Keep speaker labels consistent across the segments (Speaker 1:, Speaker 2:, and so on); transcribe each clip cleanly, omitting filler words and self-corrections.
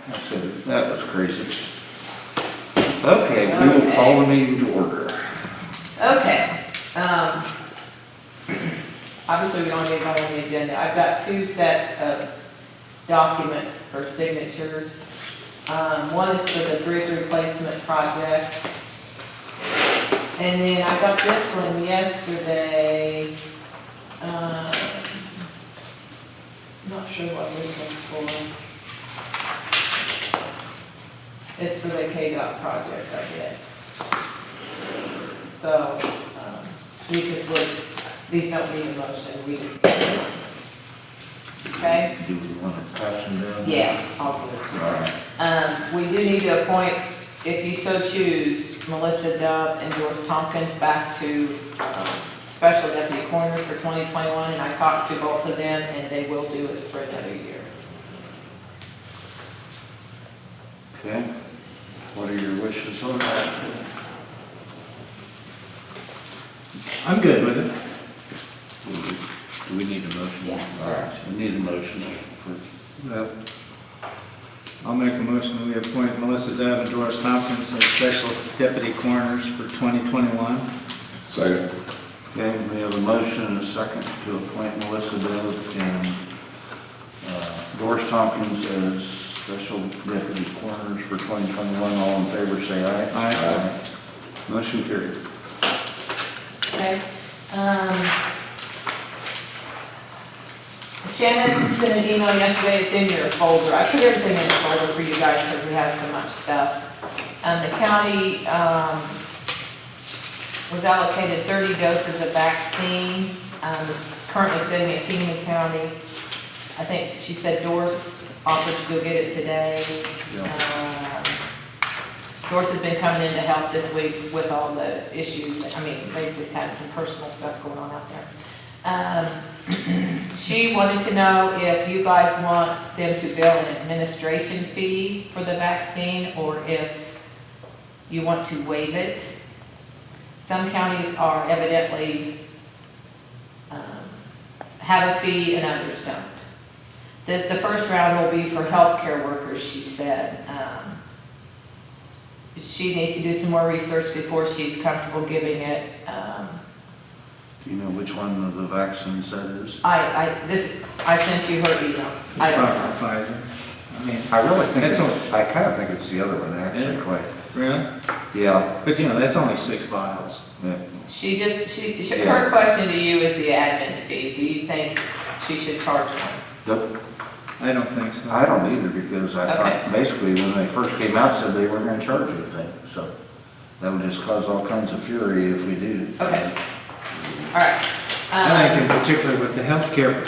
Speaker 1: I said, that was crazy. Okay, we will call the meeting to order.
Speaker 2: Okay, obviously we don't get going on the agenda. I've got two sets of documents for signatures. One is for the bridge replacement project. And then I got this one yesterday. Not sure what this one's for. It's for the KDOT project, I guess. So, we could put, these don't need a motion, we just get them. Okay?
Speaker 1: Do we want to pass them down?
Speaker 2: Yeah, I'll do it.
Speaker 1: All right.
Speaker 2: We do need to appoint, if you so choose, Melissa Dove and Doris Tompkins back to Special Deputy Coroner for 2021, and I talked to both of them, and they will do it for another year.
Speaker 1: Okay, what are your wishes on that?
Speaker 3: I'm good with it.
Speaker 1: Do we need a motion?
Speaker 2: Yeah.
Speaker 1: All right, we need a motion for,
Speaker 3: Well, I'll make a motion that we appoint Melissa Dove and Doris Tompkins as special deputy coroners for 2021.
Speaker 4: Second.
Speaker 1: okay, we have a motion and a second to appoint Melissa Dove and Doris Tompkins as special deputy coroners for 2021. All in favor, say aye.
Speaker 3: Aye.
Speaker 1: Motion carried.
Speaker 2: Okay. Shannon sent an email yesterday, it's in your folder. I put everything in the folder for you guys because we have so much stuff. The county was allocated 30 doses of vaccine. It's currently sitting in Kingman County. I think she said Doris offered to go get it today. Doris has been coming in to help this week with all the issues. I mean, they just had some personal stuff going on out there. She wanted to know if you guys want them to bill an administration fee for the vaccine or if you want to waive it. Some counties are evidently have a fee and others don't. The first round will be for healthcare workers, she said. She needs to do some more research before she's comfortable giving it.
Speaker 1: Do you know which one of the vaccines that is?
Speaker 2: I sent you her email. I don't know.
Speaker 3: Probably Pfizer. I mean,
Speaker 1: I really think
Speaker 3: That's
Speaker 1: I kind of think it's the other one, actually,
Speaker 3: Yeah.
Speaker 1: quite.
Speaker 3: really?
Speaker 1: Yeah.
Speaker 3: But you know, that's only 6 vials.
Speaker 1: Yeah.
Speaker 2: Her question to you is the admin fee. Do you think she should charge one?
Speaker 1: Nope.
Speaker 3: I don't think so.
Speaker 1: I don't either, because I
Speaker 2: Okay.
Speaker 1: thought, basically, when they first came out, said they weren't gonna charge anything, so that would just cause all kinds of fury if we do.
Speaker 2: Okay. All right.
Speaker 3: I think in particular with the healthcare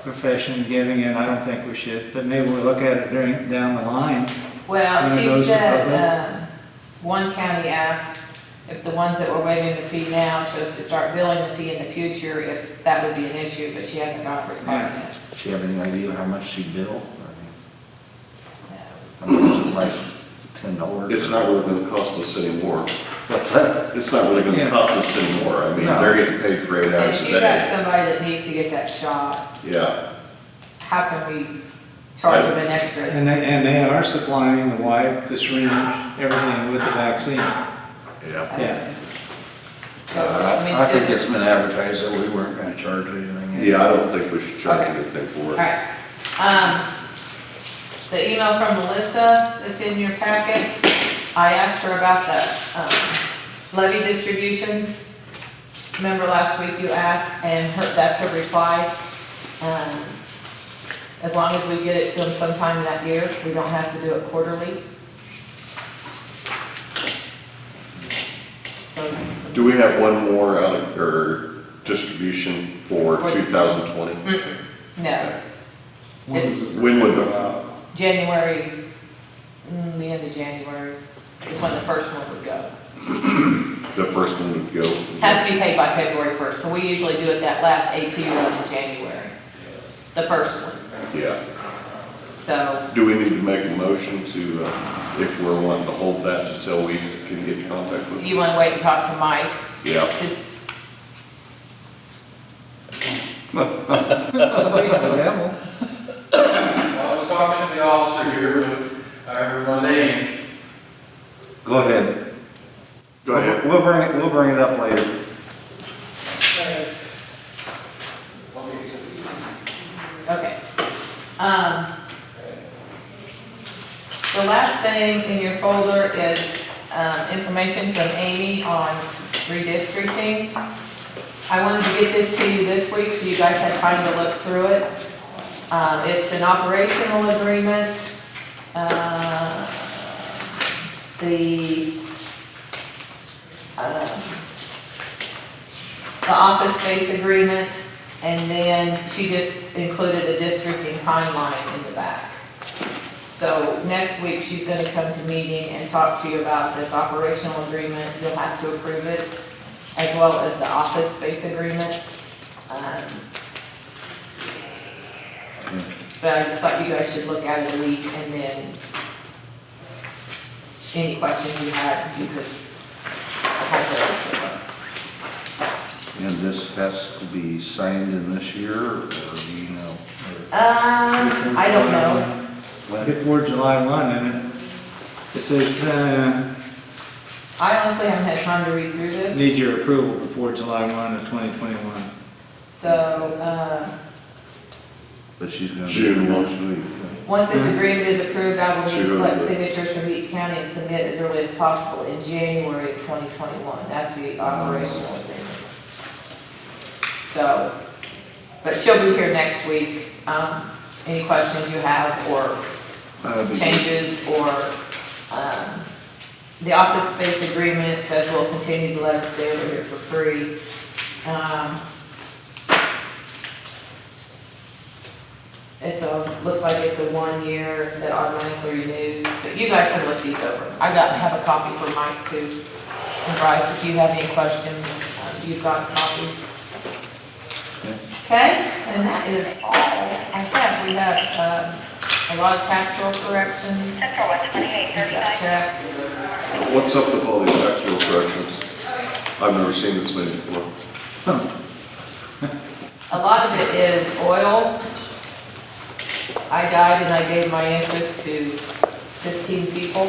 Speaker 3: profession giving it, I don't think we should, but maybe we'll look at it down the line.
Speaker 2: Well,
Speaker 3: One of
Speaker 2: she
Speaker 3: those
Speaker 2: said, one county asked if the ones that were waiving the fee now chose to start billing the fee in the future, if that would be an issue, but she hasn't got a reply yet.
Speaker 1: Does she have any idea how much she bill?
Speaker 2: So,
Speaker 1: I mean, is it like $10?
Speaker 4: It's not really gonna cost us any more.
Speaker 1: What's that?
Speaker 4: It's not really
Speaker 3: Yeah.
Speaker 4: gonna cost us any more. I mean,
Speaker 1: No.
Speaker 4: they're getting paid for 8
Speaker 2: And
Speaker 4: hours a
Speaker 2: she got
Speaker 4: day.
Speaker 2: somebody that needs to get that shot.
Speaker 4: Yeah,
Speaker 2: How can we charge them an extra?
Speaker 3: And they are supplying the wipe, the syringe, everything with the vaccine.
Speaker 4: yeah.
Speaker 3: Yeah.
Speaker 1: I think it's been advertised that we weren't gonna charge anything.
Speaker 4: Yeah, I don't think we should charge
Speaker 2: Okay.
Speaker 4: anything for
Speaker 2: All
Speaker 4: it.
Speaker 2: right. The email from Melissa that's in your packet, I asked her about the levy distributions. Remember last week you asked, and that's her reply. As long as we get it to them sometime that year, we don't have to do it quarterly. So,
Speaker 4: Do we have one more or distribution for
Speaker 2: For-
Speaker 4: 2020?
Speaker 2: no,
Speaker 4: When would the,
Speaker 2: January, the end of January is when the first one would go.
Speaker 4: the first one would go?
Speaker 2: Has to be paid by February 1st, so we usually do it that last AP run in January, the first one.
Speaker 4: Yeah.
Speaker 2: So,
Speaker 4: Do we need to make a motion to, if we're wanting to hold that until we can get in contact with them?
Speaker 2: you want to wait and talk to Mike?
Speaker 4: Yeah.
Speaker 3: The devil.
Speaker 5: Well, I was talking to the officer here,
Speaker 1: we'll bring it up later.
Speaker 2: Okay. The last thing in your folder is information from Amy on redistricting. I wanted to get this to you this week so you guys had time to look through it. It's an operational agreement. The office space agreement, and then she just included a districting timeline in the back. So next week, she's gonna come to meeting and talk to you about this operational agreement. You'll have to approve it, as well as the office space agreement. But I just thought you guys should look at it a week, and then any questions you had, you could have it.
Speaker 1: And this has to be signed in this year, or do you know?
Speaker 2: I don't know.
Speaker 1: When?
Speaker 3: Before July 1, and it says,
Speaker 2: I honestly haven't had time to read through this.
Speaker 3: need your approval before July 1 of 2021.
Speaker 2: So,
Speaker 1: But she's gonna be
Speaker 4: June.
Speaker 1: here next week.
Speaker 2: once this agreement is approved, I will need to
Speaker 4: June.
Speaker 2: collect signatures from each county and submit as early as possible in January of 2021. That's the operational agreement. So, but she'll be here next week. Any questions you have, or
Speaker 1: That'd be good.
Speaker 2: changes, or, the office space agreement says we'll continue to let them stay over here for free. Looks like it's a 1 year that automatically renews, but you guys can look these over. Have a copy for Mike too. And Bryce, if you have any questions, you've got a copy. Okay, and that is all I have. We have, a lot of tax roll corrections.
Speaker 5: Central 12835.
Speaker 2: Checks.
Speaker 4: What's up with all these tax roll corrections? I've never seen this many before.
Speaker 2: A lot of it is oil. I died and I gave my interest to 15 people,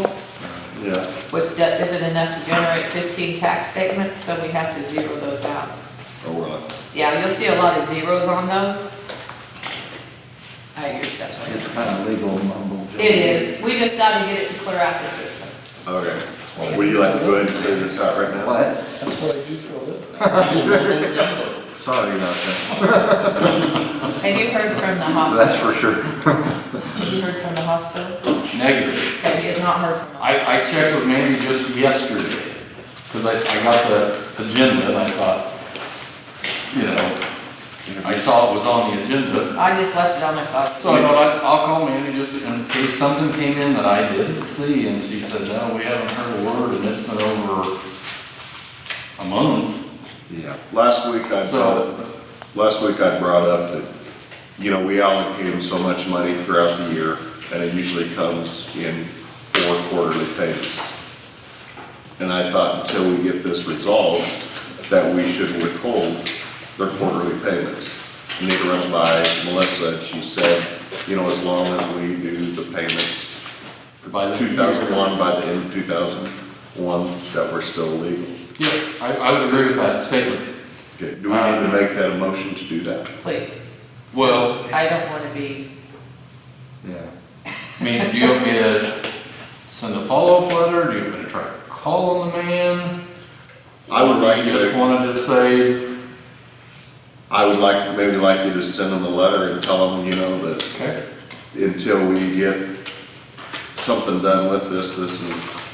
Speaker 4: Yeah.
Speaker 2: which isn't enough to generate 15 tax statements, so we have to zero those out.
Speaker 4: Oh, really?
Speaker 2: Yeah, you'll see a lot of zeros on those. Your stuff's like
Speaker 1: It's kind of legal mumble.
Speaker 2: It is. We just gotta get it to clear out the system.
Speaker 4: Okay. Would you like to go ahead and clear this out right now?
Speaker 1: What?
Speaker 6: That's what I do for a living.
Speaker 1: Sorry about that.
Speaker 2: Have you heard from the
Speaker 1: That's
Speaker 2: hospital?
Speaker 1: for sure.
Speaker 2: Have you heard from the hospital?
Speaker 6: Negative.
Speaker 2: Okay, he has not heard from them.
Speaker 6: I checked with Mandy just yesterday, because I got the agenda and I thought, you know, I saw it was on the agenda.
Speaker 2: I just left it on my phone.
Speaker 6: So I thought I'll call Mandy just in case something came in that I didn't see, and she said, no, we haven't heard a word, and it's been over a month.
Speaker 1: Yeah.
Speaker 4: Last week I brought up that, you know, we allocate them so much money throughout the year, and it usually comes in 4 quarterly payments. And I thought until we get this resolved, that we should withhold their quarterly payments. And they run by Melissa, and she said, you know, as long as we do the payments
Speaker 6: By the
Speaker 4: 2001, by the end of 2001, that we're still legal.
Speaker 6: Yes, I would agree with that statement.
Speaker 4: Okay, do we need to make that a motion to do that?
Speaker 2: Please.
Speaker 6: Well,
Speaker 2: I don't want to be,
Speaker 1: Yeah.
Speaker 6: I mean, do you want me to send a follow-up letter? Do you want me to try to call on the man?
Speaker 4: I would like
Speaker 6: You
Speaker 4: you
Speaker 6: just
Speaker 4: to,
Speaker 6: wanted to say,
Speaker 4: I would maybe like you to send them a letter and tell them, you know, that
Speaker 6: okay,
Speaker 4: until we get something done with this is,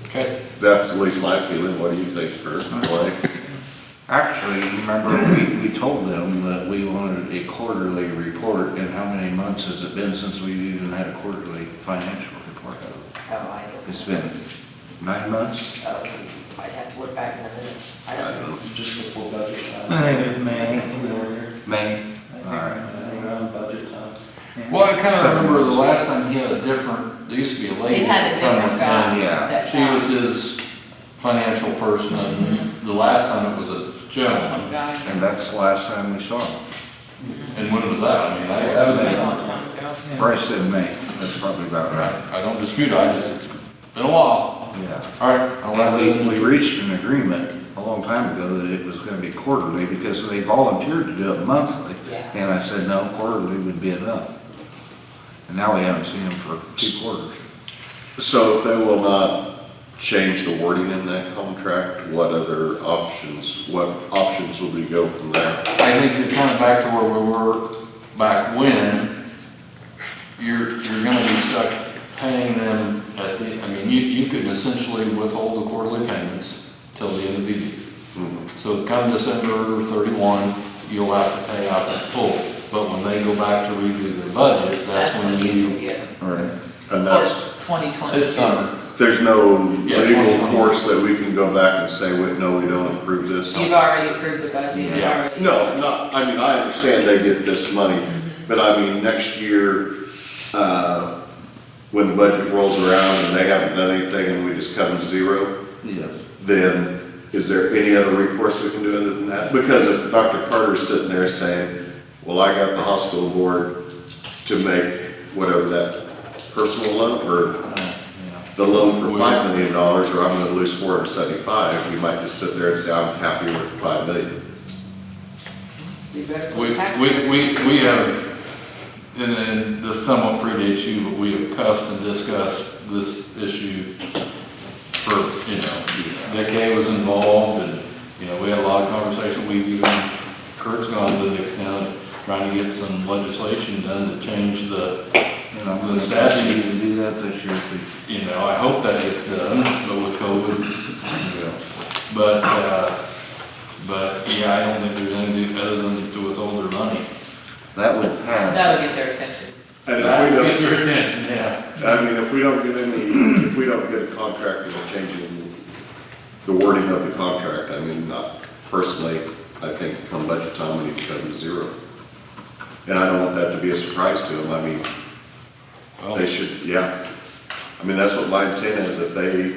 Speaker 6: okay.
Speaker 4: that's at least my feeling. What do you think, Kurt? Blake?
Speaker 1: Actually, remember, we told them that we wanted a quarterly report, and how many months has it been since we've even had a quarterly financial report?
Speaker 2: oh, I don't,
Speaker 1: It's been 9 months?
Speaker 2: I'd have to look back in a minute. I don't know.
Speaker 7: Just before budget time.
Speaker 3: I think it was May.
Speaker 1: May? All right.
Speaker 7: Around budget time.
Speaker 6: Well, I kind of remember the last time he had a different, there used to be a lady.
Speaker 2: He had a
Speaker 6: come
Speaker 2: different guy.
Speaker 6: in.
Speaker 1: Yeah.
Speaker 2: that
Speaker 6: She was his financial person, and the last time it was a
Speaker 2: Some
Speaker 6: gentleman.
Speaker 2: guy.
Speaker 1: And that's the last time we saw him.
Speaker 6: And when was that? I mean,
Speaker 7: That was
Speaker 2: A long time ago.
Speaker 1: Bryce said May, that's probably about right.
Speaker 6: I don't dispute it, it's been a while.
Speaker 1: Yeah.
Speaker 6: All right, I'll
Speaker 1: Well,
Speaker 6: let
Speaker 1: we reached an agreement a long time ago that it was gonna be quarterly because they volunteered to do it monthly.
Speaker 2: Yeah.
Speaker 1: And I said, no, quarterly would be enough. And now we haven't seen them for 2 quarters.
Speaker 4: So if they will not change the wording in that contract, what options will we go from there?
Speaker 6: I think you're kind of back to where we were back when. You're gonna be stuck paying them at the, I mean, you could essentially withhold the quarterly payments till the end of the year.
Speaker 4: Mhm.
Speaker 6: So come December 31, you'll have to pay out that full. But when they go back to redo their budget, that's when
Speaker 2: you
Speaker 6: you,
Speaker 2: get them.
Speaker 1: All right.
Speaker 4: And that's,
Speaker 2: For 2020.
Speaker 7: This summer.
Speaker 4: there's no
Speaker 6: Yeah,
Speaker 4: legal
Speaker 6: 2020.
Speaker 4: course that we can go back and say, "Wait, no, we don't approve this."
Speaker 2: You've already approved the budget, you've
Speaker 6: Yeah.
Speaker 2: already.
Speaker 4: No, not, I mean, I understand they get this money, but I mean, next year, when the budget rolls around and they haven't done anything and we just come to zero,
Speaker 1: Yes.
Speaker 4: then is there any other recourse we can do other than that? Because if Dr. Carter's sitting there saying, well, I got the hospital board to make whatever that personal loan, or the loan for $5 million, or I'm gonna lose 475, we might just sit there and say, I'm happy with the 5 million.
Speaker 2: You better
Speaker 6: we
Speaker 2: tax
Speaker 6: have, and this somewhat predates you, but we have cussed and discussed this issue for, Dick A was involved, and, we had a lot of conversation. We've even, Kurt's gone to the extent of trying to get some legislation done to change the,
Speaker 1: And I'm
Speaker 6: The
Speaker 1: gonna
Speaker 6: statute-
Speaker 1: need to do that this year too.
Speaker 6: I hope that gets done, but with COVID. But yeah, I don't think there's anything other than to withhold their money.
Speaker 1: That would pass.
Speaker 2: That'll get their attention.
Speaker 4: And
Speaker 6: That
Speaker 4: if we
Speaker 6: will get
Speaker 4: don't,
Speaker 6: their attention, yeah.
Speaker 4: I mean, if we don't get if we don't get a contract and changing the wording of the contract, I mean, personally, I think come budget time, we need to come to zero. And I don't want that to be a surprise to them, I mean,
Speaker 6: Well,
Speaker 4: they should, yeah. I mean, that's what my intent is, if they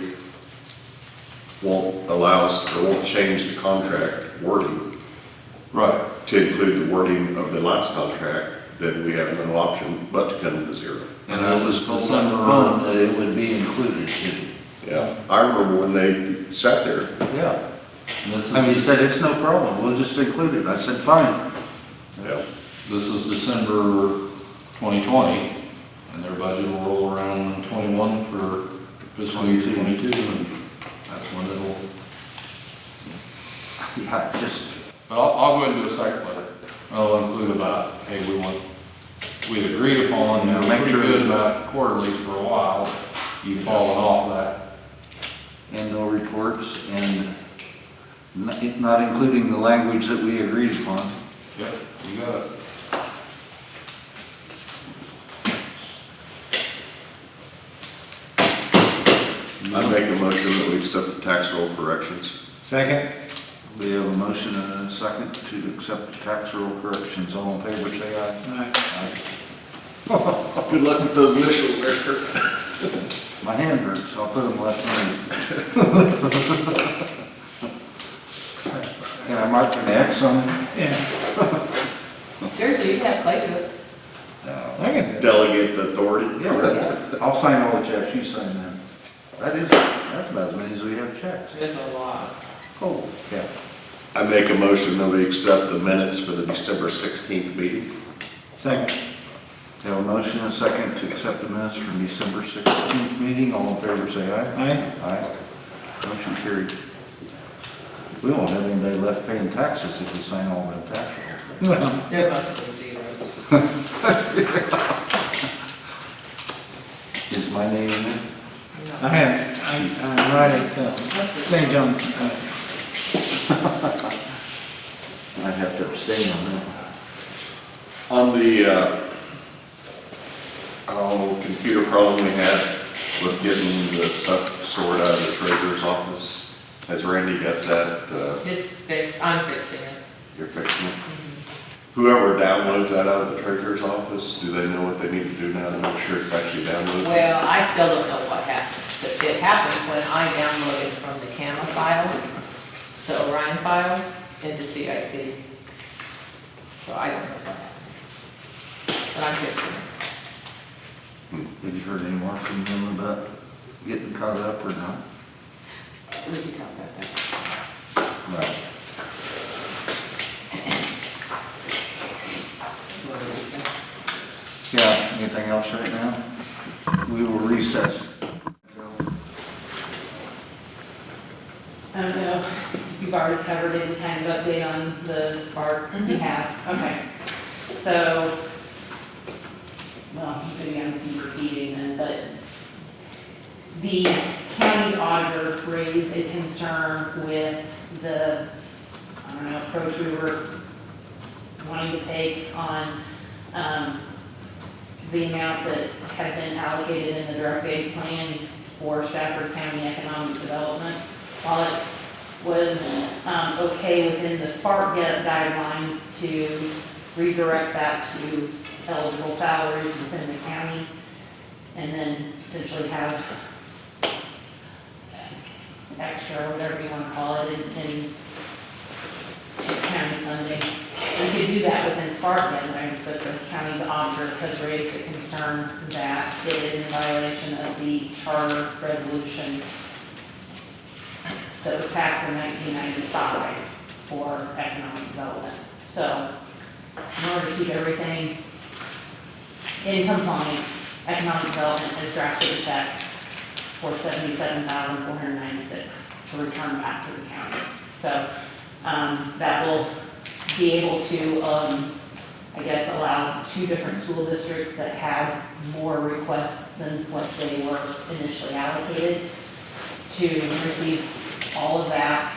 Speaker 4: won't allow us, or won't change the contract wording
Speaker 6: right.
Speaker 4: to include the wording of the last contract, then we have no option but to come to zero.
Speaker 6: And
Speaker 1: I
Speaker 6: this
Speaker 1: was
Speaker 6: is
Speaker 1: told on the
Speaker 6: December,
Speaker 1: phone that it would be included too.
Speaker 4: Yeah, I remember when they sat there,
Speaker 1: Yeah.
Speaker 6: this
Speaker 1: I mean, he
Speaker 6: is,
Speaker 1: said, it's no problem, we'll just include it. I said, fine.
Speaker 4: yeah.
Speaker 6: this is December 2020, and their budget will roll around in 21 for fiscal year 22, and that's when it'll,
Speaker 1: Yeah, just,
Speaker 6: but I'll go ahead and do a second letter. I'll include about, hey, we'd agreed upon,
Speaker 1: Yeah, make
Speaker 6: pretty
Speaker 1: sure-
Speaker 6: good about quarterlies for a while. You've fallen off that.
Speaker 1: and no reports, and not including the language that we agreed upon.
Speaker 6: Yep, you got it.
Speaker 4: I make a motion that we accept the tax roll corrections.
Speaker 3: Second?
Speaker 1: We have a motion and a second to accept the tax roll corrections. All in favor, say aye.
Speaker 3: Aye.
Speaker 1: Aye.
Speaker 4: Good luck with those initials there, Kurt.
Speaker 1: My hand hurts, so I'll put them left-handed. Can I mark an X on it?
Speaker 3: Yeah.
Speaker 2: Seriously, you can have Clay do it.
Speaker 3: I can do it.
Speaker 4: Delegate the authority.
Speaker 1: Yeah, I'll sign all the checks, you sign them. That's about as many as we have checks.
Speaker 2: There's a lot.
Speaker 1: Oh, yeah.
Speaker 4: I make a motion that we accept the minutes for the December 16th meeting.
Speaker 3: Second.
Speaker 1: We have a motion and a second to accept the minutes from December 16th meeting. All in favor, say aye.
Speaker 3: Aye.
Speaker 1: Aye. Motion carried. We won't have anybody left paying taxes if we sign all the tax rolls.
Speaker 3: Well,
Speaker 2: They're mostly zeros.
Speaker 1: Is my name in there?
Speaker 3: I'm right at St. John.
Speaker 1: I'd have to abstain on that.
Speaker 4: On the, computer problem we had with getting the stuff stored out of the treasurer's office, has Randy got that,
Speaker 2: It's fixed, I'm fixing it.
Speaker 4: you're fixing it? Whoever downloads that out of the treasurer's office, do they know what they need to do now to make sure it's actually downloaded?
Speaker 2: Well, I still don't know what happened, but it happened when I downloaded from the CAMA file, the Orion file, into CIC. So I don't know what happened. But I'm fixing it.
Speaker 1: Have you heard any more from them about getting caught up or not?
Speaker 2: We can talk about that.
Speaker 1: Right. Yeah, anything else right now? We will recess.
Speaker 8: I don't know if you've already covered any kind of update on the Spark. You
Speaker 2: Mhm.
Speaker 8: have, okay. So, well, maybe I'm repeating then, but the county's auditor raised a concern with the, I don't know, approach we were wanting to take on, the amount that had been allocated in the direct aid plan for Stafford County Economic Development. While it was okay within the Spark guidelines to redirect that to eligible salaries within the county, and then potentially have extra, whatever you want to call it, in county funding. We could do that within Spark guidelines, but the county auditor has raised the concern that it is in violation of the charter resolution that was passed in 1995 for economic development. So, in order to keep everything in compliance, economic development has drafted a check for $77,496 to return back to the county. So, that will be able to, I guess, allow 2 different school districts that had more requests than what they were initially allocated to receive all of that,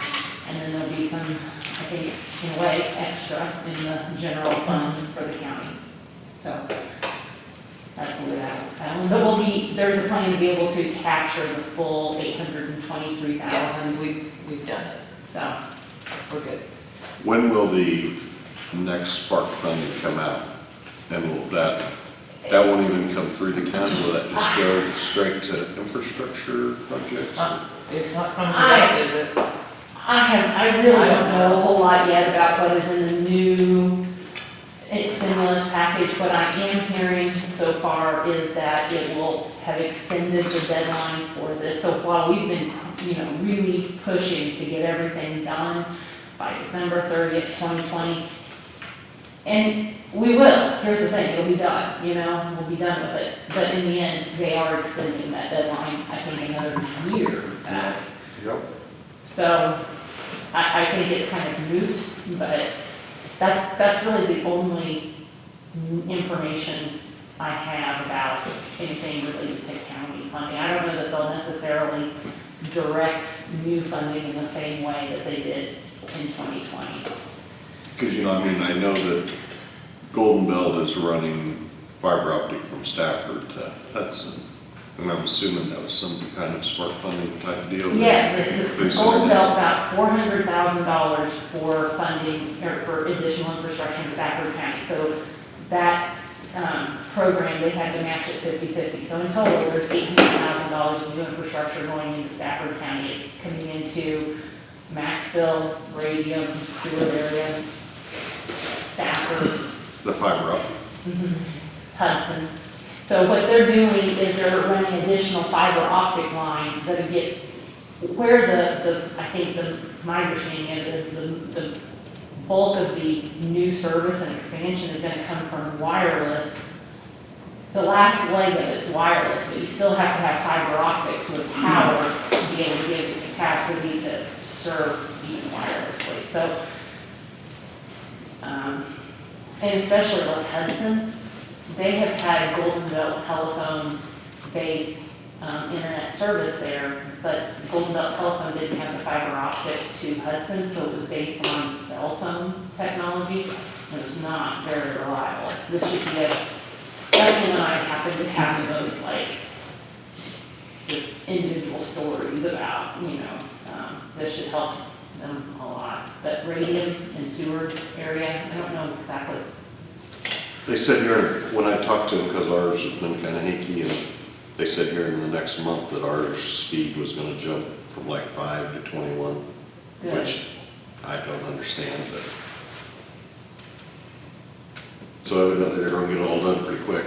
Speaker 8: and then there'll be some, I think, in a way, extra in the general fund for the county. So, that's the way that, but there's a plan to be able to capture the full $823,000.
Speaker 2: Yes, we've done it,
Speaker 8: So,
Speaker 2: we're good.
Speaker 4: When will the next Spark funding come out? And will that won't even come through the county? Will that just go straight to infrastructure projects?
Speaker 2: It's not come directly, but
Speaker 8: I really don't know a whole lot yet about what is in the new stimulus package. What I am hearing so far is that it will have extended the deadline for this. So while we've been, really pushing to get everything done by December 30th, 2020, and we will, here's the thing, it'll be done, we'll be done with it. But in the end, they are extending that deadline, I think, another year back.
Speaker 4: Yep.
Speaker 8: So I think it's kind of moot, but that's really the only information I have about anything related to county funding. I don't know that they'll necessarily direct new funding in the same way that they did in 2020.
Speaker 4: Because, I know that Golden Belt is running fiber optic from Stafford to Hudson. And I'm assuming that was some kind of Spark funding type deal.
Speaker 8: Yeah, the
Speaker 4: They said
Speaker 8: Golden
Speaker 4: that-
Speaker 8: Belt got $400,000 for funding, or for additional infrastructure in Stafford County. So that program, they had to match it 50/50. So in total, there's $800,000 of new infrastructure going into Stafford County. It's coming into Maxville, Radium, Seward area, Stafford,
Speaker 4: The fiber optic.
Speaker 8: Hudson. So what they're doing is they're running additional fiber optic lines that get, where I think my understanding is the bulk of the new service and expansion is gonna come from wireless. The last leg of it's wireless, but you still have to have fiber optic to have power to be able to give the capacity to serve even wirelessly. So, and especially like Hudson, they have had Golden Belt telephone-based internet service there, but Golden Belt Telephone didn't have the fiber optic to Hudson, so it was based on cell phone technology. It was not very reliable. This should be that's when I happen to have the most just individual stories about, this should help them a lot. But Radium and Seward area, I don't know exactly.
Speaker 4: They said here, when I talked to them, because ours has been kind of hinky, and they said here in the next month that our speed was going to jump from 5 to 21,
Speaker 8: Good.
Speaker 4: which I don't understand, but. So evidently they're going to get it all done pretty quick.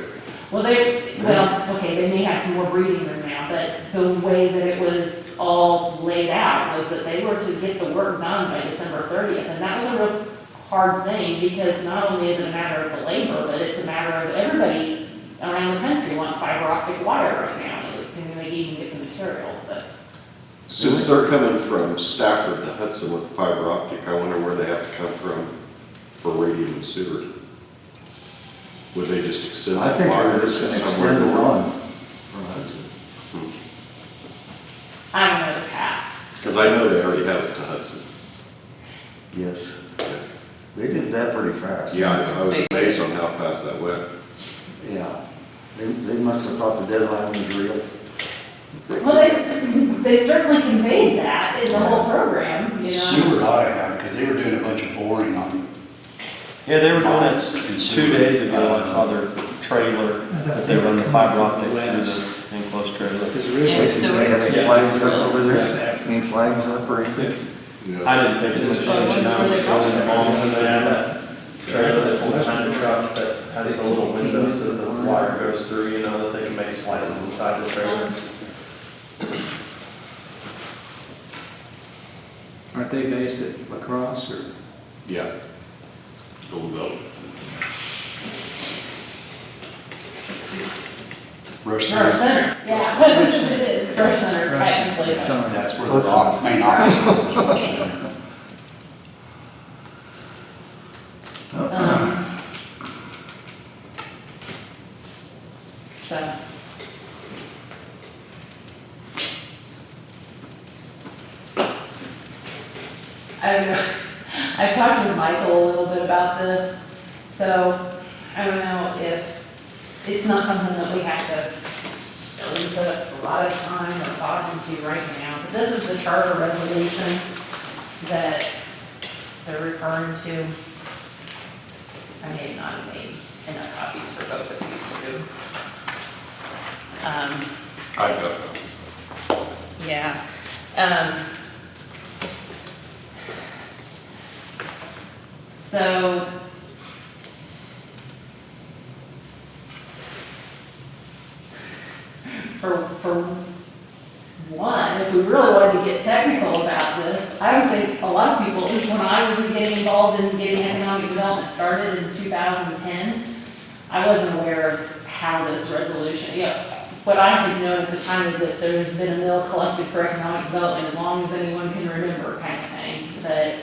Speaker 8: Well, okay, they may have some more breathing room now now, but the way that it was all laid out was that they were to get the work done by December 30th, and that was a real hard thing, because not only is it a matter of the labor, but it's a matter of everybody around the country wants fiber optic wire right now, and they even get the materials, but.
Speaker 4: Since they're coming from Stafford to Hudson with fiber optic, I wonder where they have to come from for radiant and Seward. Would they just extend
Speaker 1: I
Speaker 4: that
Speaker 1: think
Speaker 4: wire
Speaker 1: they're
Speaker 4: to
Speaker 1: just gonna
Speaker 4: somewhere?
Speaker 1: extend the
Speaker 4: north?
Speaker 1: run from Hudson.
Speaker 8: I don't know the path.
Speaker 4: Because I know they already have it to Hudson.
Speaker 1: Yes. They did that pretty fast.
Speaker 4: Yeah, I was amazed on how fast that went.
Speaker 1: Yeah. They must have thought the deadline was real.
Speaker 8: Well, they certainly conveyed that in the whole program, you know?
Speaker 9: Seward ought to have, because they were doing a bunch of boring on.
Speaker 7: Yeah, they were doing
Speaker 9: lines
Speaker 7: it
Speaker 9: in
Speaker 7: 2
Speaker 9: Seward.
Speaker 7: days ago, I saw their trailer, that they run the fiber optic through the enclosed trailer.
Speaker 3: Because
Speaker 2: Yeah,
Speaker 3: originally,
Speaker 2: so
Speaker 1: They have any
Speaker 3: Yeah.
Speaker 1: flags up over there? Any flags up or anything?
Speaker 7: I didn't think
Speaker 3: Just
Speaker 7: it was
Speaker 3: change
Speaker 7: now, it's going in bombs, and they have that trailer
Speaker 3: Yeah.
Speaker 7: that pulls behind the truck that has the little windows that the wire goes through, you know, that they can make slices inside the trailer.
Speaker 3: aren't they based at La Crosse or?
Speaker 4: Yeah. Golden Belt.
Speaker 9: Rush
Speaker 8: Rush
Speaker 9: Center.
Speaker 8: Center, yeah. It is, Rush Center, technically.
Speaker 3: Somewhere.
Speaker 9: That's where the main office is, Rush Center.
Speaker 8: So. I don't know, I've talked with Michael a little bit about this, so I don't know if, it's not something that we have to really put a lot of time or thought into right now, but this is the charter resolution that they're referring to. I may not have made enough copies for both of you too.
Speaker 6: I got those.
Speaker 8: Yeah. So, for one, if we really wanted to get technical about this, I don't think a lot of people, at least when I was getting involved in getting economic development started in 2010, I wasn't aware of how this resolution, what I had known at the time is that there's been a mill collected for economic development as long as anyone can remember kind of thing, but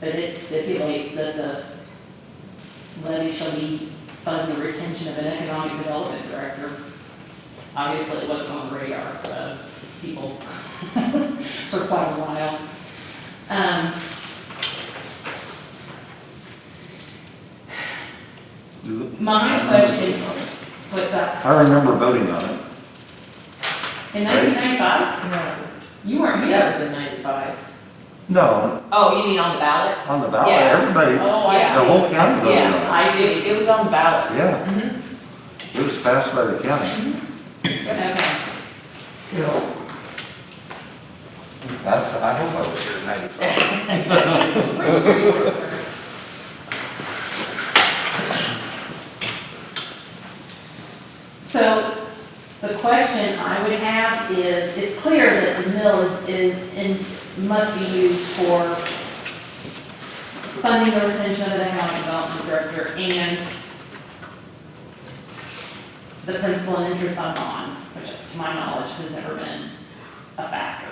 Speaker 8: it stipulates that the levy shall be fund the retention of an economic development director. Obviously, it wasn't on the radar of people for quite a while. My question, what's up?
Speaker 1: I remember voting on it.
Speaker 8: In 1995?
Speaker 2: No,
Speaker 8: You weren't
Speaker 2: that
Speaker 8: here.
Speaker 2: was in 95.
Speaker 1: No,
Speaker 2: Oh, you mean on the ballot?
Speaker 1: on the ballot,
Speaker 2: Yeah.
Speaker 1: everybody,
Speaker 8: Oh, I
Speaker 1: the whole county voted
Speaker 2: Yeah,
Speaker 1: on
Speaker 8: I see.
Speaker 2: it was on the ballot.
Speaker 1: it. Yeah,
Speaker 2: Mhm.
Speaker 1: it was passed by the county.
Speaker 8: Okay.
Speaker 1: You know. I hope I was here in 95.
Speaker 8: So the question I would have is, it's clear that the mill must be used for funding the retention of the economic development director and the principal and interest on bonds, which to my knowledge has never been a factor.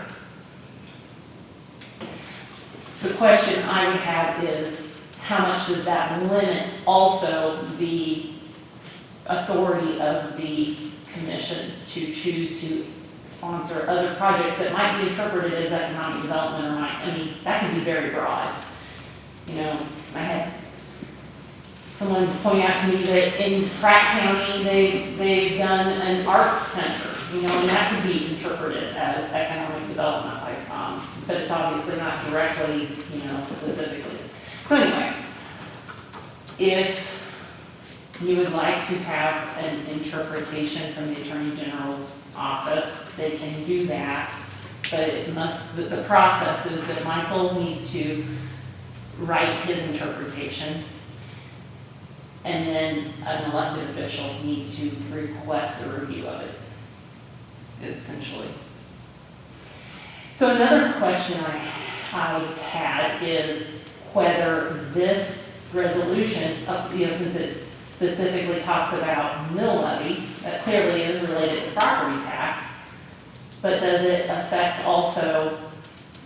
Speaker 8: The question I would have is, how much does that limit also the authority of the commission to choose to sponsor other projects that might be interpreted as economic development or might, I mean, that could be very broad. You know, I had someone point out to me that in Pratt County, they've done an arts center, you know, and that could be interpreted as economic development by some, but it's obviously not directly, you know, specifically. So anyway, if you would like to have an interpretation from the Attorney General's office, they can do that, but it must, the process is that Michael needs to write his interpretation, and then an elected official needs to request a review of it, essentially. So another question I had is whether this resolution, since it specifically talks about mill levy, that clearly is related to property tax, but does it affect also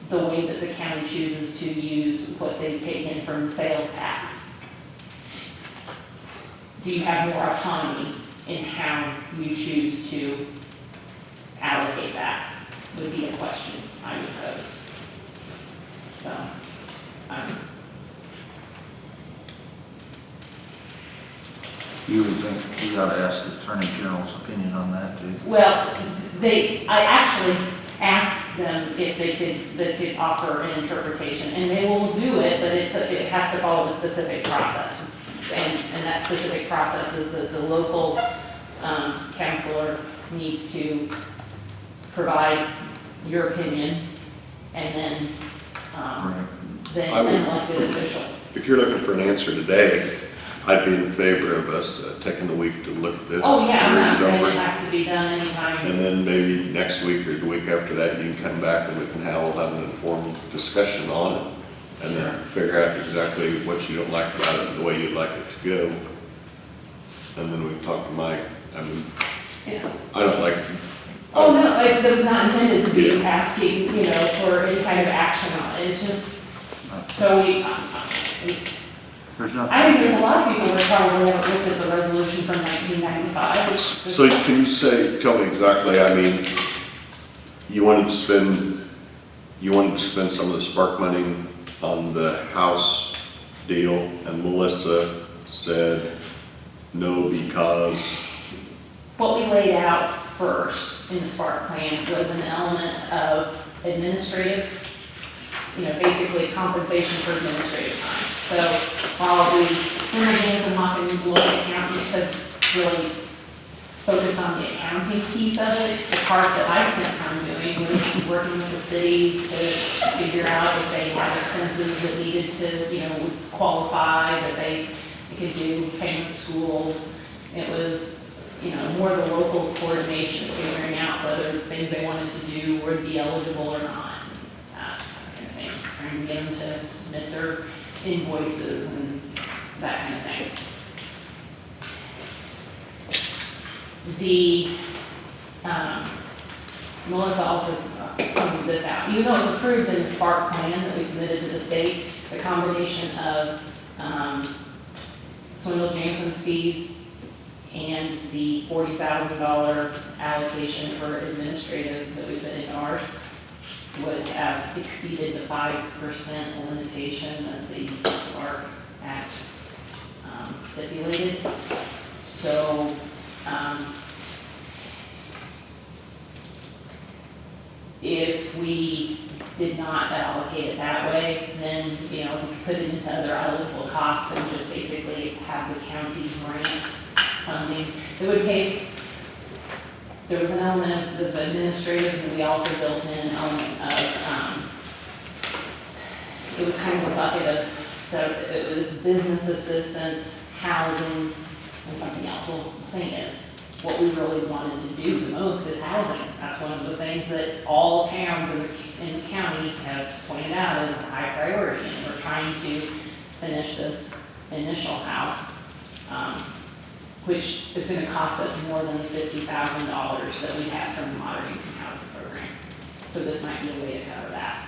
Speaker 8: the way that the county chooses to use what they take in from sales tax? Do you have more autonomy in how you choose to allocate that? Would be a question I would pose. So,
Speaker 1: You would think we ought to ask the Attorney General's opinion on that too.
Speaker 8: well, I actually asked them if they could offer an interpretation, and they will do it, but it has to follow a specific process. And that specific process is that the local counselor needs to provide your opinion, and then
Speaker 1: Right.
Speaker 8: an elected official.
Speaker 4: If you're looking for an answer today, I'd be in favor of us taking the week to look at this.
Speaker 8: Oh, yeah, I'm
Speaker 4: read
Speaker 8: not
Speaker 4: it
Speaker 8: saying
Speaker 4: over,
Speaker 8: it has to be done anytime.
Speaker 4: and then maybe next week or the week after that, you can come back and we can have an informed discussion on it. And then figure out exactly what you don't like about it and the way you'd like it to go. And then we can talk to Mike. I mean,
Speaker 8: Yeah.
Speaker 4: I don't like.
Speaker 8: Oh, no, it was not intended to be
Speaker 4: Yeah.
Speaker 8: asking, for any kind of action on it. It's just, so
Speaker 1: There's nothing.
Speaker 8: I think there's a lot of people that probably haven't looked at the resolution from 1995.
Speaker 4: So can you tell me exactly, I mean, you wanted to spend some of the spark money on the house deal, and Melissa said no because,
Speaker 8: What we laid out first in the SPARK plan was an element of administrative, basically compensation for administrative time. So while the Hernandez and Hawkins local accountants have really focused on the accounting piece of it, the part that I spent time doing was working with the cities to figure out if they had expenses that needed to, would qualify, that they could do, same with schools. It was, more the local coordination, figuring out whether things they wanted to do would be eligible or not. That kind of thing, trying to get them to submit their invoices and that kind of thing. Melissa also pointed this out. Even though it was approved in the SPARK plan that we submitted to the state, the combination of Swindle Jansen's fees and the $40,000 allocation for administrative that we put in ours would have exceeded the 5% limitation that the SPARK Act stipulated. So, if we did not allocate it that way, then, we could put it into other eligible costs and just basically have the county grant funding. It would pay, there was an element of the administrative, and we also built in an element of, it was kind of a bucket of, so it was business assistance, housing, and something else. Well, the thing is, what we really wanted to do the most is housing. That's one of the things that all towns in the county have pointed out as a high priority, and we're trying to finish this initial house, which is gonna cost us more than the $50,000 that we have from the Moderate Income Housing Program. So this might be a way to cover that.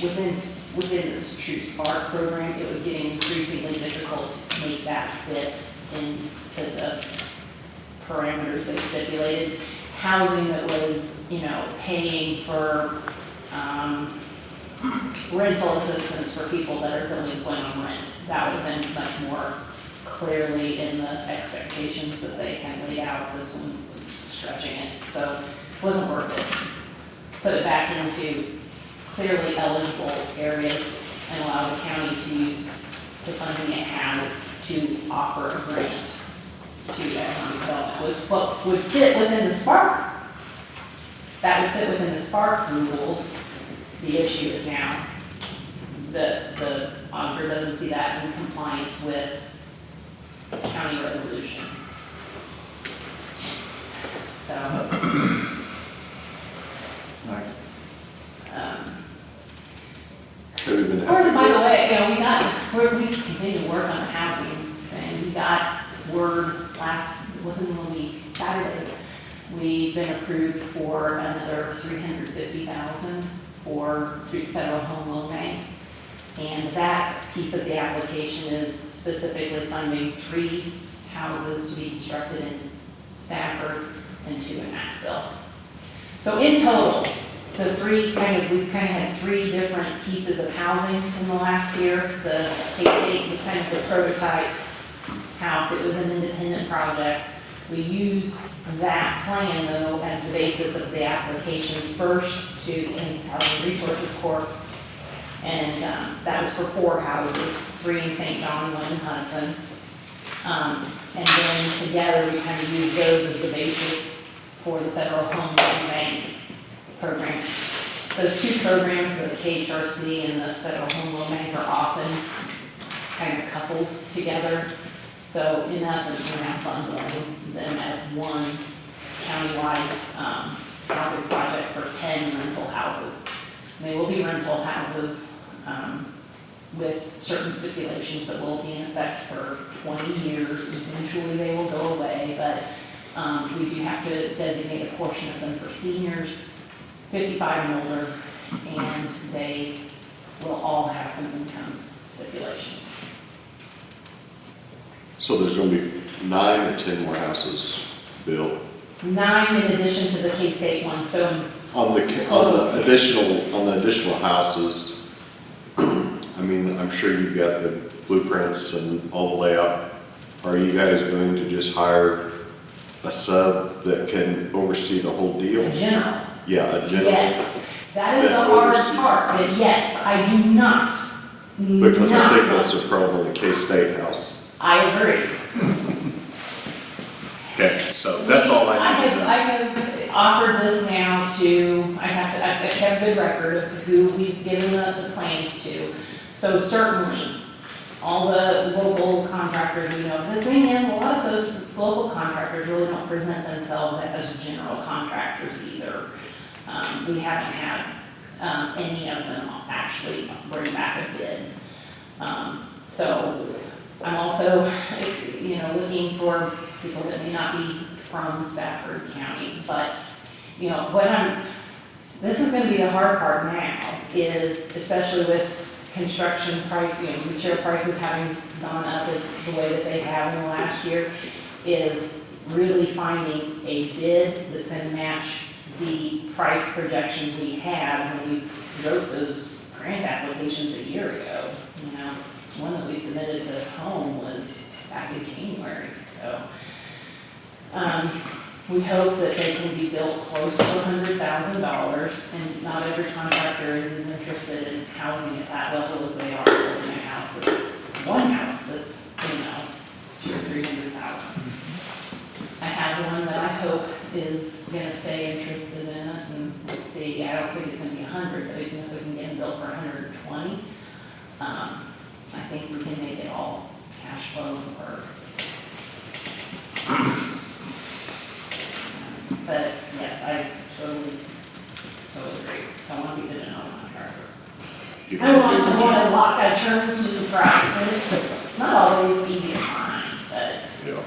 Speaker 8: Within this True Spark program, it was getting increasingly difficult to make that fit into the parameters they stipulated. Housing that was, paying for rental assistance for people that are delinquent on rent. That would have been much more clearly in the expectations that they had laid out. This one was stretching it, so it wasn't worth it. Put it back into clearly eligible areas and allow the county to use the funding it has to offer a grant to economic development. Was what would fit within the SPARK. That would fit within the SPARK rules. The issue is now, the auditor doesn't see that in compliance with county resolution. So,
Speaker 1: Right.
Speaker 4: Have you been
Speaker 8: or,
Speaker 4: happy
Speaker 8: by the
Speaker 4: with-
Speaker 8: way, you know, we continue to work on the housing thing. We got word within the week, Saturday, we've been approved for another $350,000 for through Federal Home Loan Bank. And that piece of the application is specifically funding 3 houses to be constructed in Stafford and 2 in Maxville. So in total, we've kind of had 3 different pieces of housing in the last year. The K-State was kind of the prototype house. It was an independent project. We used that plan, though, as the basis of the applications first to Kansas Housing Resources Corp. And that was for 4 houses, 3 in St. John, 1 in Hudson. And then together, we kind of used those as the basis for the Federal Home Loan Bank program. Those 2 programs, the KHRC and the Federal Home Loan Bank, are often kind of coupled together. So in essence, we're now bundling them as one countywide housing project for 10 rental houses. And they will be rental houses with certain stipulations that will be in effect for 20 years. Eventually, they will go away, but we do have to designate a portion of them for seniors, 55 and older, and they will all have some income stipulations.
Speaker 4: So there's gonna be 9 or 10 more houses built
Speaker 8: 9 in addition to the K-State one, so
Speaker 4: on the additional houses. I mean, I'm sure you've got the blueprints and all the layout. Are you guys going to just hire a sub that can oversee the whole deal?
Speaker 8: in general.
Speaker 4: Yeah, a general.
Speaker 8: Yes, that is the
Speaker 4: That
Speaker 8: hard
Speaker 4: oversees-
Speaker 8: part, but yes, I do not.
Speaker 4: Because I think
Speaker 8: not-
Speaker 4: that's a problem with the K-State house.
Speaker 8: I agree.
Speaker 4: Okay, so that's all I need to know.
Speaker 8: I have offered this now to, I've kept a good record of who we've given the plans to. So certainly, all the local contractors, you know, the thing is, a lot of those local contractors really don't present themselves as general contractors either. We haven't had any of them actually bring back a bid. So I'm also, you know, looking for people that may not be from Stafford County, but, you know, this is gonna be the hard part now, is especially with construction pricing, you know, material prices having gone up as the way that they have in the last year, is really finding a bid that's gonna match the price projections we had when we wrote those grant applications a year ago. You know, one that we submitted to Home was back in January, so. We hope that they can be built close to $100,000, and not every contractor is as interested in housing at that level as they are building a house one house that's, you know, $200,000 or $300,000. I have one that I hope is gonna stay interested in it, and let's see, I don't think it's gonna be 100, but even if we can get them built for 120, I think we can make it all cash flow work. But yes, I totally agree. I want to be the general contractor.
Speaker 4: You
Speaker 8: I want
Speaker 4: can do the
Speaker 8: to lock a turnkey price, and it's not always easy to find, but
Speaker 4: Yeah.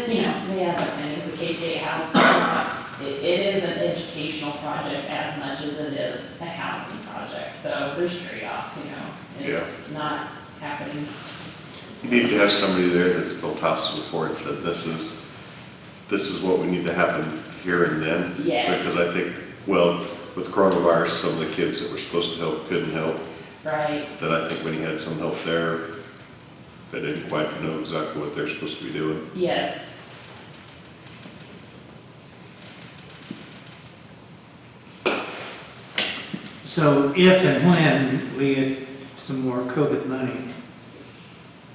Speaker 8: you know, the other thing is the K-State house, it is an educational project as much as it is a housing project, so there's trade-offs, you know. It's not happening.
Speaker 4: You need to have somebody there that's built houses before and said, this is what we need to happen here and then.
Speaker 8: Yes.
Speaker 4: Because I think, well, with coronavirus, some of the kids that were supposed to help couldn't help.
Speaker 8: Right.
Speaker 4: That I think when you had some help there, they didn't quite know exactly what they're supposed to be doing.
Speaker 8: Yes.
Speaker 3: So if and when we get some more COVID money,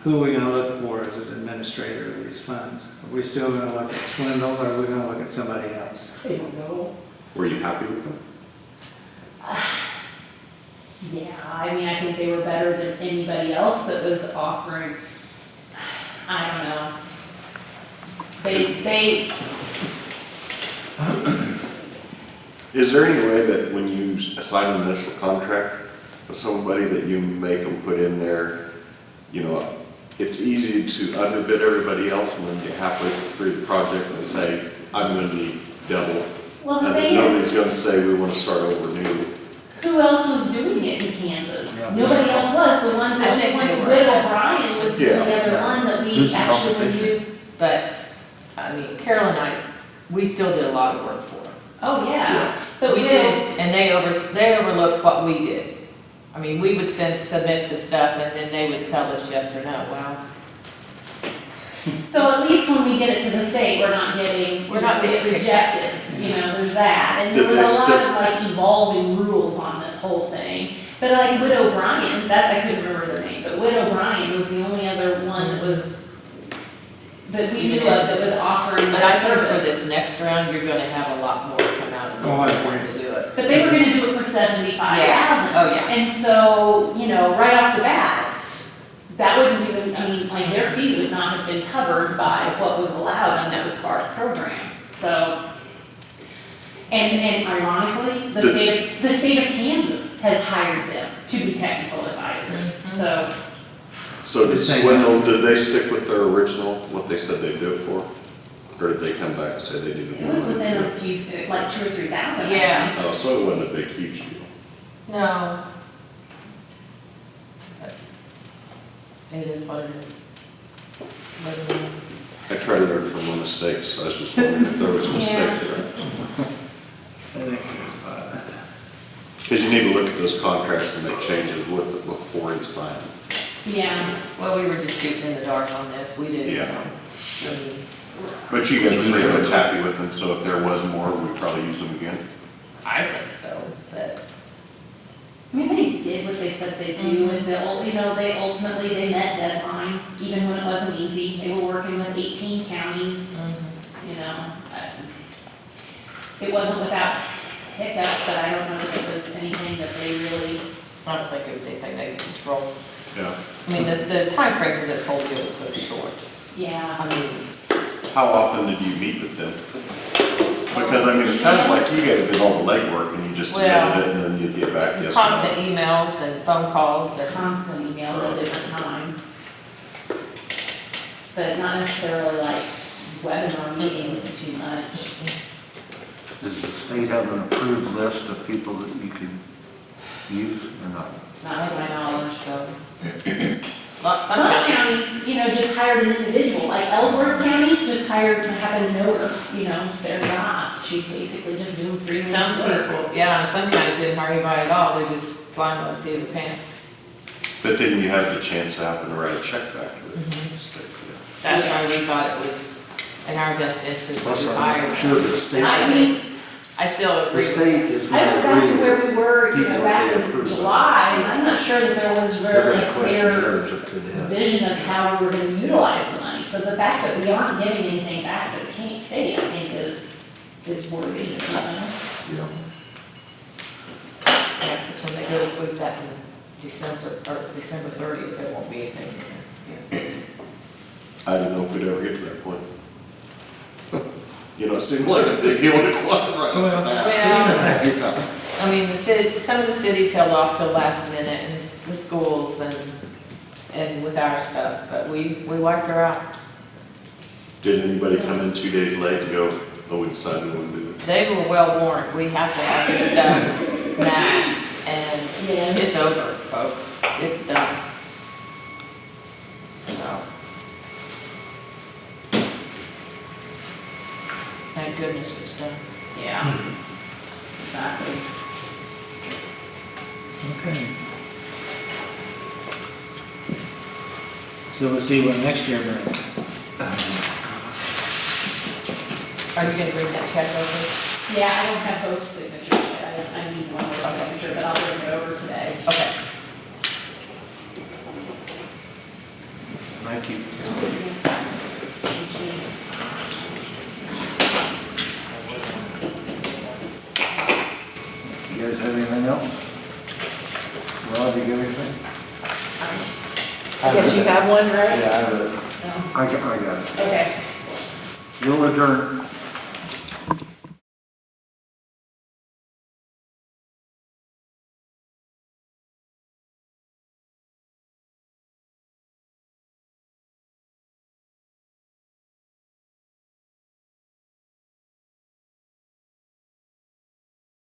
Speaker 3: who are we gonna look for as an administrator of these funds? Are we still gonna look at Swindle, or are we gonna look at somebody else?
Speaker 8: I don't know.
Speaker 4: Were you happy with them?
Speaker 8: Yeah, I mean, I think they were better than anybody else that was offering, I don't know. They,
Speaker 4: Is there any way that when you assign an initial contract with somebody that you make them put in there, you know, it's easy to underbid everybody else and then get halfway through the project and say, I'm gonna need double.
Speaker 8: well, the
Speaker 4: And
Speaker 8: thing
Speaker 4: then
Speaker 8: is,
Speaker 4: nobody's gonna say, we wanna start over new.
Speaker 8: who else was doing it in Kansas?
Speaker 1: Yeah.
Speaker 8: Nobody else was. The one
Speaker 2: I
Speaker 8: that,
Speaker 2: think they were.
Speaker 8: Witt O'Brien was the
Speaker 4: Yeah.
Speaker 8: only other one that
Speaker 1: Who's
Speaker 8: we
Speaker 1: the
Speaker 8: actually
Speaker 1: competition?
Speaker 8: reviewed.
Speaker 2: But, I mean, Carol and I, we still did a lot of work for them.
Speaker 8: Oh,
Speaker 4: Yeah.
Speaker 8: yeah. But
Speaker 2: We
Speaker 8: Witt,
Speaker 2: did, and they overlooked what we did. I mean, we would submit the stuff, and then they would tell us yes or no. Well,
Speaker 8: so at least when we get it to the state, we're not getting,
Speaker 2: We're not being kicked
Speaker 8: rejected, you know, there's that. And there
Speaker 4: Did
Speaker 8: was a
Speaker 4: they
Speaker 8: lot
Speaker 4: stick-
Speaker 8: of like evolving rules on this whole thing. But like Witt O'Brien, that, I couldn't remember their name, but Witt O'Brien was the only other one that we knew of that was offering
Speaker 2: but I
Speaker 8: that
Speaker 2: think for
Speaker 8: service.
Speaker 2: this next round, you're gonna have a lot more come out of
Speaker 3: Oh, I
Speaker 2: the
Speaker 3: agree.
Speaker 2: to do it.
Speaker 8: But they were gonna do it for $75,000.
Speaker 2: Oh, yeah.
Speaker 8: And so, you know, right off the bat, that wouldn't even, I mean, like their fee would not have been covered by what was allowed under the SPARK program. So, and ironically, the state of Kansas has hired them to be technical advisors.
Speaker 2: Mhm.
Speaker 8: So,
Speaker 4: So did
Speaker 3: The same.
Speaker 4: Swindle, did they stick with their original, what they said they'd do it for? Or did they come back and say they needed
Speaker 8: it
Speaker 4: more
Speaker 8: was
Speaker 4: money?
Speaker 8: within a few, like 2,000 or 3,000. I
Speaker 2: Yeah.
Speaker 8: think.
Speaker 4: Oh, so it wasn't a big, huge deal.
Speaker 2: No. But it is what it is. But,
Speaker 4: I try to learn from my mistakes, so I was just wondering if there was a mistake
Speaker 8: Yeah.
Speaker 4: there.
Speaker 3: I think,
Speaker 4: Because you need to look at those contracts and make changes with it before you sign them.
Speaker 8: Yeah.
Speaker 2: Well, we were just shooting in the dark on this. We didn't
Speaker 4: Yeah.
Speaker 2: know. I mean,
Speaker 4: But you guys were pretty much happy with them, so if there was more, we'd probably use them again.
Speaker 2: I think so, but.
Speaker 8: I mean, they did what they said they'd do, and you know, they ultimately, they met deadlines, even when it wasn't easy. They were working with 18 counties, you know. It wasn't without hiccups, but I don't know if it was anything that they really,
Speaker 2: I don't think it was anything they could control.
Speaker 4: Yeah.
Speaker 2: I mean, the timeframe for this whole deal is so short.
Speaker 8: yeah.
Speaker 2: I mean,
Speaker 4: How often did you meet with them? Because, I mean, it sounds like you guys did all the legwork and you just
Speaker 2: Well,
Speaker 4: submitted it and then you'd get back, yes or
Speaker 2: constant
Speaker 4: no.
Speaker 2: emails and phone calls and,
Speaker 8: Constant emails at different times. But not necessarily like webinar meetings too much.
Speaker 1: Does the state have an approved list of people that you could use or not?
Speaker 8: Not to my knowledge.
Speaker 2: so.
Speaker 8: Some
Speaker 2: Some counties,
Speaker 8: counties, you know, just hired an individual, like Ellsworth County just hired, happened to know her, you know, their boss, she's basically just doing
Speaker 2: some
Speaker 8: freelance work.
Speaker 2: people, yeah, and some counties didn't hire anybody at all. They're just flying by the seat of the pants.
Speaker 4: But didn't you have the chance to happen to write a check back to the
Speaker 2: Mhm.
Speaker 4: state?
Speaker 2: That's why we thought it was in our best interest to
Speaker 1: I'm
Speaker 2: hire.
Speaker 1: sure the state,
Speaker 8: I mean,
Speaker 2: I still
Speaker 1: the
Speaker 2: agree with
Speaker 1: state is
Speaker 8: I
Speaker 1: going
Speaker 8: go
Speaker 1: to
Speaker 8: back to
Speaker 1: agree
Speaker 8: where
Speaker 1: with.
Speaker 8: we were, you know,
Speaker 1: people
Speaker 8: back
Speaker 1: that
Speaker 8: in
Speaker 1: approve of it.
Speaker 8: July, and I'm not sure that there was
Speaker 1: They're
Speaker 8: really
Speaker 1: gonna
Speaker 8: a
Speaker 1: question
Speaker 8: clear
Speaker 1: yours up to them.
Speaker 8: vision of how we were gonna utilize the money. So the fact that we aren't getting anything back to the Kent State, I think is worrying, you know?
Speaker 1: Yeah.
Speaker 2: Yeah, because when they go to sweep that in December 30th, there won't be anything.
Speaker 4: I didn't know if we'd ever get to that point. You know, it seemed like a big hill to climb right off the bat.
Speaker 2: Well, I mean, some of the cities held off till last minute, and the schools and with our stuff, but we wiped her out.
Speaker 4: Did anybody come in 2 days late and go, oh, we decided we wouldn't do it?
Speaker 2: They were well warned, we have to have this stuff now, and
Speaker 8: Yes.
Speaker 2: it's over, folks, it's done. So. Thank goodness it's done.
Speaker 8: Yeah. Exactly.
Speaker 3: okay. So we'll see what next year brings.
Speaker 2: Are you gonna bring that check over?
Speaker 8: Yeah, I don't have both signatures yet. I need one more signature, but I'll bring it over today.
Speaker 2: Okay.
Speaker 3: Thank you. You guys have anything else? Rod, you got anything?
Speaker 2: I guess you have one, right?
Speaker 7: Yeah, I would.
Speaker 2: No.
Speaker 1: I got it.
Speaker 2: Okay.
Speaker 1: You'll adjourn.